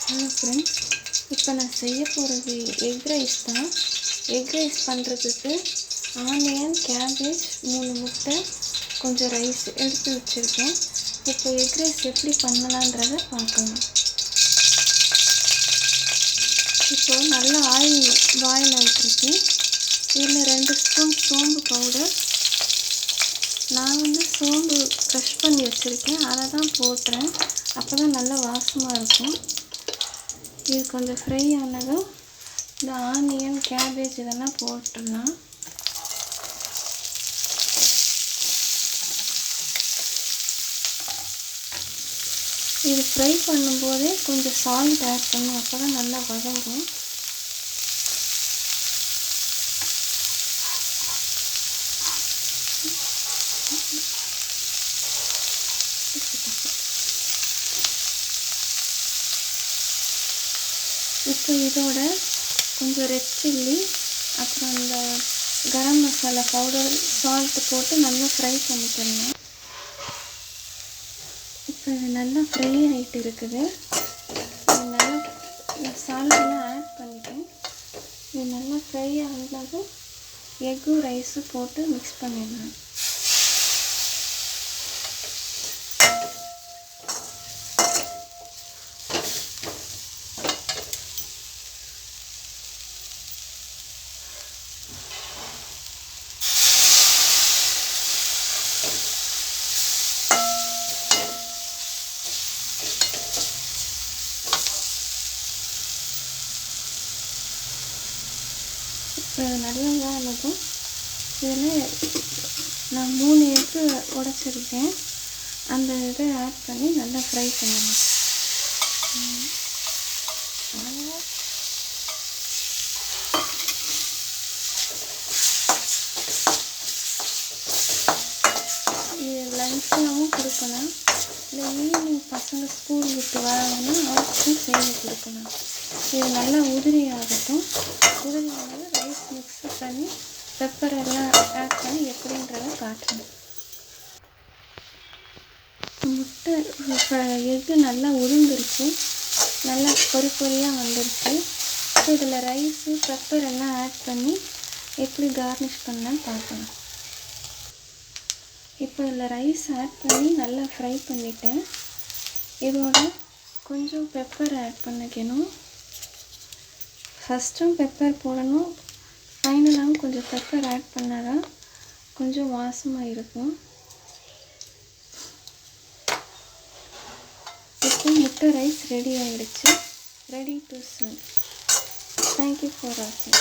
Hello friends, இப்போ நான் செய்ய போகிறது எக் ரைஸ் தான். எக் ரைஸ் பண்ணுறதுக்கு ஆனியன், கேபேஜ், 3 முட்டை, கொஞ்சம் ரைஸ் எடுத்து வச்சுருக்கேன். இப்போ எக் ரைஸ் எப்படி பண்ணலான்றதை பார்க்கலாம். இப்போ நல்லா ஆயில் பாயில் ஆகிட்டுருக்கு. இதில் 2 ஸ்பூன் சோம்பு பவுடர். நான் சோம்பு க்ரஷ் பண்ணி வச்சுருக்கேன், அதை தான் போட்டுறேன். அப்போ தான் நல்லா வாசமாக இருக்கும். இது கொஞ்சம் ஃப்ரை ஆனதும் இந்த ஆனியன், கேபேஜ் இதெல்லாம் போட்டுடலாம். இது ஃப்ரை பண்ணும்போதே கொஞ்சம் சால்ட் ஆட் பண்ணும், அப்போ தான் நல்லா வதங்கும். இப்போ இதோட கொஞ்சம் ரெட் சில்லி, அப்புறம் இந்த கரம் மசாலா பவுடர், சால்ட்டு போட்டு நல்லா ஃப்ரை பண்ணிக்கலாம். இப்போ இது நல்லா ஃப்ரை ஆகிட்டு இருக்குது. இது நல்லா சால்ட்டெல்லாம் ஆட் பண்ணிட்டேன். இது நல்லா ஃப்ரை ஆனதும் எக்கும் ரைஸும் போட்டு மிக்ஸ் பண்ணிடலாம். இப்போ நல்லா ஆனதும் இதில் நான் 3 எக்கு உடைச்சிருக்கேன், அந்த இதை ஆட் பண்ணி நல்லா ஃப்ரை பண்ணணும். இது லஞ்சாகவும் கொடுக்கலாம், இல்லை ஈவினிங் பசங்க ஸ்கூல் விட்டு வராங்கன்னா அவருக்கும் செய்து கொடுக்கலாம். இது நல்லா உதிரி ஆகட்டும். உதிரி ஆனது ரைஸ் மிக்ஸ் பண்ணி பெப்பர் எல்லாம் ஆட் பண்ணி எப்படின்றத காட்டுறேன். முட்டை எக்கு நல்லா உதிர்ந்துருச்சு, நல்லா பொரியாக வந்துருச்சு. ஸோ இதில் ரைஸு பெப்பர் எல்லாம் ஆட் பண்ணி எப்படி கார்னிஷ் பண்ணலான்னு பார்க்கலாம். இப்போ இதில் ரைஸ் ஆட் பண்ணி நல்லா ஃப்ரை பண்ணிட்டேன். இதோட கொஞ்சம் பெப்பர் ஆட் பண்ணிக்கணும். ஃபஸ்ட்டும் பெப்பர் போடணும், ஃபைனலாகவும் கொஞ்சம் பெப்பர் ஆட் பண்ணால் தான் கொஞ்சம் வாசமாக இருக்கும். இப்போ முட்டை ரைஸ் ரெடி ஆகிடுச்சு. Ready to serve. Thank you for வாட்சிங்.